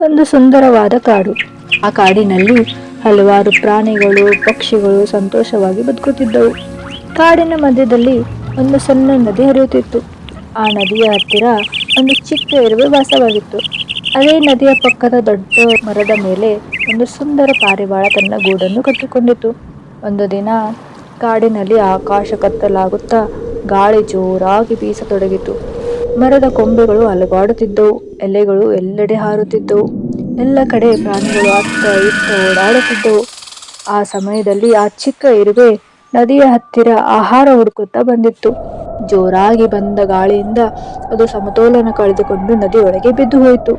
ಒಂದು ಸುಂದರವಾದ ಕಾಡು. ಆ ಕಾಡಿನಲ್ಲಿ ಹಲವಾರು ಪ್ರಾಣಿಗಳು, ಪಕ್ಷಿಗಳು ಸಂತೋಷವಾಗಿ ಬದುಕುತ್ತಿದ್ದವು. ಕಾಡಿನ ಮಧ್ಯದಲ್ಲಿ ಒಂದು ಸಣ್ಣ ನದಿ ಹರಿಯುತ್ತಿತ್ತು. ಆ ನದಿಯ ಹತ್ತಿರ ಒಂದು ಚಿಕ್ಕ ಇರುವೆ ವಾಸವಾಗಿತ್ತು. ಅದೇ ನದಿಯ ಪಕ್ಕದ ದೊಡ್ಡ ಮರದ ಮೇಲೆ ಒಂದು ಸುಂದರ ಪಾರಿವಾಳ ತನ್ನ ಗೂಡನ್ನು ಕಟ್ಟಿಕೊಂಡಿತ್ತು. ಒಂದು ದಿನ ಕಾಡಿನಲ್ಲಿ ಆಕಾಶ ಕತ್ತಲಾಗುತ್ತಾ ಗಾಳಿ ಜೋರಾಗಿ ಬೀಸತೊಡಗಿತು. ಮರದ ಕೊಂಬೆಗಳು ಅಲುಗಾಡುತ್ತಿದ್ದವು, ಎಲೆಗಳು ಎಲ್ಲೆಡೆ ಹಾರುತ್ತಿದ್ದವು. ಎಲ್ಲ ಕಡೆ ಪ್ರಾಣಿಗಳು ಅತ್ತ ಇತ್ತ ಓಡಾಡುತ್ತಿದ್ದವು. ಆ ಸಮಯದಲ್ಲಿ ಆ ಚಿಕ್ಕ ಇರುವೆ ನದಿಯ ಹತ್ತಿರ ಆಹಾರ ಹುಡುಕುತ್ತಾ ಬಂದಿತ್ತು. ಜೋರಾಗಿ ಬಂದ ಗಾಳಿಯಿಂದ ಅದು ಸಮತೋಲನ ಕಳೆದುಕೊಂಡು ನದಿಯೊಳಗೆ ಬಿದ್ದು ಹೋಯಿತು.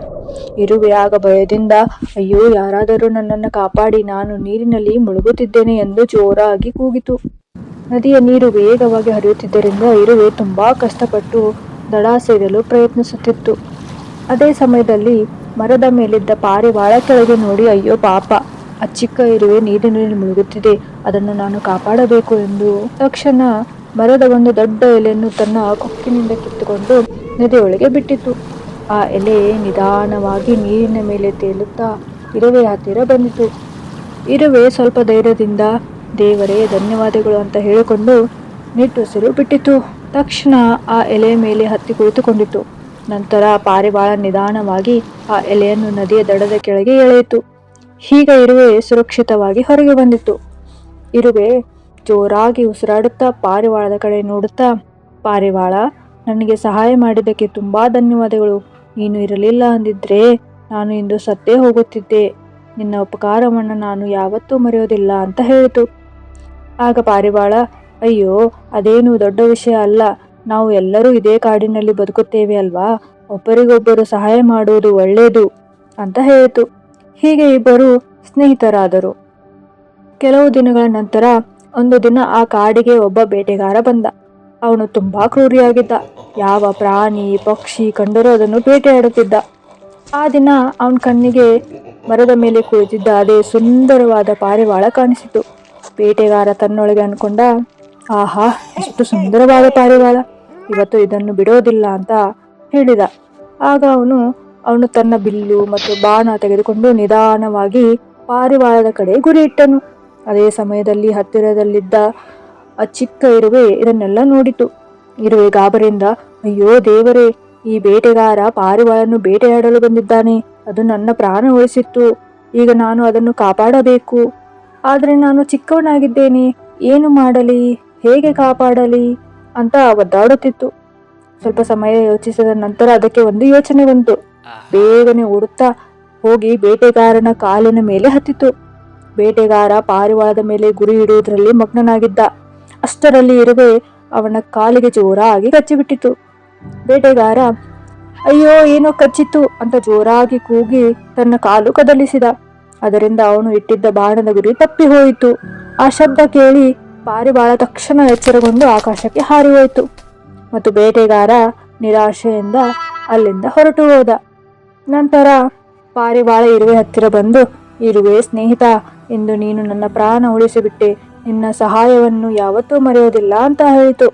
ಇರುವೆ ಆಗ ಭಯದಿಂದ, ಅಯ್ಯೋ, ಯಾರಾದರೂ ನನ್ನನ್ನು ಕಾಪಾಡಿ, ನಾನು ನೀರಿನಲ್ಲಿ ಮುಳುಗುತ್ತಿದ್ದೇನೆ ಎಂದು ಜೋರಾಗಿ ಕೂಗಿತು. ನದಿಯ ನೀರು ವೇಗವಾಗಿ ಹರಿಯುತ್ತಿದ್ದರಿಂದ ಇರುವೆ ತುಂಬಾ ಕಷ್ಟಪಟ್ಟು ದಡ ಸೇರಲು ಪ್ರಯತ್ನಿಸುತ್ತಿತ್ತು. ಅದೇ ಸಮಯದಲ್ಲಿ ಮರದ ಮೇಲಿದ್ದ ಪಾರಿವಾಳ ಕೆಳಗೆ ನೋಡಿ, ಅಯ್ಯೋ ಪಾಪ, ಆ ಚಿಕ್ಕ ಇರುವೆ ನೀರಿನಲ್ಲಿ ಮುಳುಗುತ್ತಿದೆ, ಅದನ್ನು ನಾನು ಕಾಪಾಡಬೇಕು ಎಂದು ತಕ್ಷಣ ಮರದ ಒಂದು ದೊಡ್ಡ ಎಲೆಯನ್ನು ತನ್ನ ಕೊಕ್ಕಿನಿಂದ ಕಿತ್ತುಕೊಂಡು ನದಿಯೊಳಗೆ ಬಿಟ್ಟಿತು. ಆ ಎಲೆ ನಿಧಾನವಾಗಿ ನೀರಿನ ಮೇಲೆ ತೇಲುತ್ತಾ ಇರುವೆಯ ಹತ್ತಿರ ಬಂದಿತು. ಇರುವೆ ಸ್ವಲ್ಪ ಧೈರ್ಯದಿಂದ, ದೇವರೇ ಧನ್ಯವಾದಗಳು ಅಂತ ಹೇಳಿಕೊಂಡು ನಿಟ್ಟುಸಿರು ಬಿಟ್ಟಿತು. ತಕ್ಷಣ ಆ ಎಲೆಯ ಮೇಲೆ ಹತ್ತಿ ಕುಳಿತುಕೊಂಡಿತು. ನಂತರ ಪಾರಿವಾಳ ನಿಧಾನವಾಗಿ ಆ ಎಲೆಯನ್ನು ನದಿಯ ದಡದ ಕೆಳಗೆ ಎಳೆಯಿತು. ಹೀಗ ಇರುವೆ ಸುರಕ್ಷಿತವಾಗಿ ಹೊರಗೆ ಬಂದಿತು. ಇರುವೆ ಜೋರಾಗಿ ಉಸಿರಾಡುತ್ತಾ ಪಾರಿವಾಳದ ಕಡೆ ನೋಡುತ್ತಾ, ಪಾರಿವಾಳ, ನನಗೆ ಸಹಾಯ ಮಾಡಿದ್ದಕ್ಕೆ ತುಂಬಾ ಧನ್ಯವಾದಗಳು. ನೀನು ಇರಲಿಲ್ಲ ಅಂದಿದ್ರೆ ನಾನು ಇಂದು ಸತ್ತೇ ಹೋಗುತ್ತಿದ್ದೆ. ನಿನ್ನ ಉಪಕಾರವನ್ನು ನಾನು ಯಾವತ್ತೂ ಮರೆಯೋದಿಲ್ಲ ಅಂತ ಹೇಳಿತು. ಆಗ ಪಾರಿವಾಳ, ಅಯ್ಯೋ, ಅದೇನು ದೊಡ್ಡ ವಿಷಯ ಅಲ್ಲ, ನಾವು ಎಲ್ಲರೂ ಇದೇ ಕಾಡಿನಲ್ಲಿ ಬದುಕುತ್ತೇವೆ ಅಲ್ವಾ, ಒಬ್ಬರಿಗೊಬ್ಬರು ಸಹಾಯ ಮಾಡುವುದು ಒಳ್ಳೆಯದು ಅಂತ ಹೇಳಿತು. ಹೀಗೆ ಇಬ್ಬರು ಸ್ನೇಹಿತರಾದರು. ಕೆಲವು ದಿನಗಳ ನಂತರ ಒಂದು ದಿನ ಆ ಕಾಡಿಗೆ ಒಬ್ಬ ಬೇಟೆಗಾರ ಬಂದ. ಅವನು ತುಂಬಾ ಕ್ರೂರಿಯಾಗಿದ್ದ. ಯಾವ ಪ್ರಾಣಿ ಪಕ್ಷಿ ಕಂಡರೂ ಅದನ್ನು ಬೇಟೆಯಾಡುತ್ತಿದ್ದ. ಆ ದಿನ ಅವನ ಕಣ್ಣಿಗೆ ಮರದ ಮೇಲೆ ಕುಳಿತಿದ್ದ ಅದೇ ಸುಂದರವಾದ ಪಾರಿವಾಳ ಕಾಣಿಸಿತು. ಬೇಟೆಗಾರ ತನ್ನೊಳಗೆ ಅನ್ಕೊಂಡ, ಆಹಾ, ಎಷ್ಟು ಸುಂದರವಾದ ಪಾರಿವಾಳ, ಇವತ್ತು ಇದನ್ನು ಬಿಡೋದಿಲ್ಲ ಅಂತ ಹೇಳಿದ. ಆಗ ಅವನು ತನ್ನ ಬಿಲ್ಲು ಮತ್ತು ಬಾಣ ತೆಗೆದುಕೊಂಡು ನಿಧಾನವಾಗಿ ಪಾರಿವಾಳದ ಕಡೆ ಗುರಿ ಇಟ್ಟನು. ಅದೇ ಸಮಯದಲ್ಲಿ ಹತ್ತಿರದಲ್ಲಿದ್ದ ಆ ಚಿಕ್ಕ ಇರುವೆ ಇದನ್ನೆಲ್ಲ ನೋಡಿತು. ಇರುವೆ ಗಾಬರಿಯಿಂದ, ಅಯ್ಯೋ ದೇವರೇ, ಈ ಬೇಟೆಗಾರ ಪಾರಿವಾಳನ್ನು ಬೇಟೆಯಾಡಲು ಬಂದಿದ್ದಾನೆ, ಅದು ನನ್ನ ಪ್ರಾಣ ಉಳಿಸಿತ್ತು, ಈಗ ನಾನು ಅದನ್ನು ಕಾಪಾಡಬೇಕು. ಆದರೆ ನಾನು ಚಿಕ್ಕವನಾಗಿದ್ದೇನೆ, ಏನು ಮಾಡಲಿ, ಹೇಗೆ ಕಾಪಾಡಲಿ ಅಂತ ಒದ್ದಾಡುತ್ತಿತ್ತು. ಸ್ವಲ್ಪ ಸಮಯ ಯೋಚಿಸಿದ ನಂತರ ಅದಕ್ಕೆ ಒಂದು ಯೋಚನೆ ಬಂತು. ಬೇಗನೆ ಓಡುತ್ತಾ ಹೋಗಿ ಬೇಟೆಗಾರನ ಕಾಲಿನ ಮೇಲೆ ಹತ್ತಿತು. ಬೇಟೆಗಾರ ಪಾರಿವಾಳದ ಮೇಲೆ ಗುರಿ ಇಡುವುದರಲ್ಲಿ ಮಗ್ನನಾಗಿದ್ದ. ಅಷ್ಟರಲ್ಲಿ ಇರುವೆ ಅವನ ಕಾಲಿಗೆ ಜೋರಾಗಿ ಕಚ್ಚಿಬಿಟ್ಟಿತು. ಬೇಟೆಗಾರ, ಅಯ್ಯೋ, ಏನೋ ಕಚ್ಚಿತು ಅಂತ ಜೋರಾಗಿ ಕೂಗಿ ತನ್ನ ಕಾಲು ಕದಲಿಸಿದ. ಅದರಿಂದ ಅವನು ಇಟ್ಟಿದ್ದ ಬಾಣದ ಗುರಿ ತಪ್ಪಿ ಹೋಯಿತು. ಆ ಶಬ್ದ ಕೇಳಿ ಪಾರಿವಾಳ ತಕ್ಷಣ ಎಚ್ಚರಗೊಂಡು ಆಕಾಶಕ್ಕೆ ಹಾರಿ ಹೋಯಿತು ಮತ್ತು ಬೇಟೆಗಾರ ನಿರಾಶೆಯಿಂದ ಅಲ್ಲಿಂದ ಹೊರಟು ಹೋದ. ನಂತರ ಪಾರಿವಾಳ ಇರುವೆ ಹತ್ತಿರ ಬಂದು, ಇರುವೆ ಸ್ನೇಹಿತ, ಇಂದು ನೀನು ನನ್ನ ಪ್ರಾಣ ಉಳಿಸಿಬಿಟ್ಟೆ, ನಿನ್ನ ಸಹಾಯವನ್ನು ಯಾವತ್ತೂ ಮರೆಯೋದಿಲ್ಲ ಅಂತ ಹೇಳಿತು.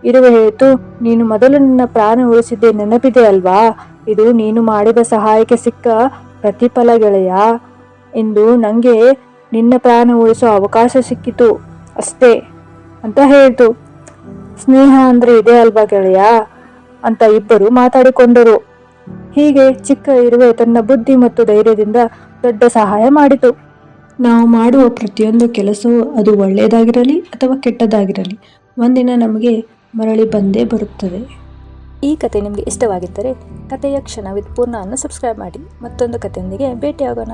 ಇರುವೆ ಹೇಳಿತು, ನೀನು ಮೊದಲು ನಿನ್ನ ಪ್ರಾಣ ಉಳಿಸಿದ್ದೆ ನೆನಪಿದೆ ಅಲ್ವಾ, ಇದು ನೀನು ಮಾಡಿದ ಸಹಾಯಕ್ಕೆ ಸಿಕ್ಕ ಪ್ರತಿಫಲ ಗೆಳೆಯ. ಇಂದು ನಂಗೆ ನಿನ್ನ ಪ್ರಾಣ ಉಳಿಸೋ ಅವಕಾಶ ಸಿಕ್ಕಿತು ಅಷ್ಟೇ ಅಂತ ಹೇಳಿತು. ಸ್ನೇಹ ಅಂದ್ರೆ ಇದೇ ಅಲ್ವಾ ಗೆಳೆಯ ಅಂತ ಇಬ್ಬರು ಮಾತಾಡಿಕೊಂಡರು. ಹೀಗೆ ಚಿಕ್ಕ ಇರುವೆ ತನ್ನ ಬುದ್ಧಿ ಮತ್ತು ಧೈರ್ಯದಿಂದ ದೊಡ್ಡ ಸಹಾಯ ಮಾಡಿತು. ನಾವು ಮಾಡುವ ಪ್ರತಿಯೊಂದು ಕೆಲಸವೂ ಅದು ಒಳ್ಳೆಯದಾಗಿರಲಿ ಅಥವಾ ಕೆಟ್ಟದಾಗಿರಲಿ ಒಂದಿನ ನಮಗೆ ಮರಳಿ ಬಂದೇ ಬರುತ್ತದೆ. ಈ ಕತೆ ನಿಮಗೆ ಇಷ್ಟವಾಗಿದ್ದರೆ ಕಥೆಯ ಕ್ಷಣ ವಿತ್ ಪೂರ್ಣ ಅನ್ನು ಸಬ್ಸ್ಕ್ರೈಬ್ ಮಾಡಿ. ಮತ್ತೊಂದು ಕಥೆಯೊಂದಿಗೆ ಭೇಟಿಯಾಗೋಣ.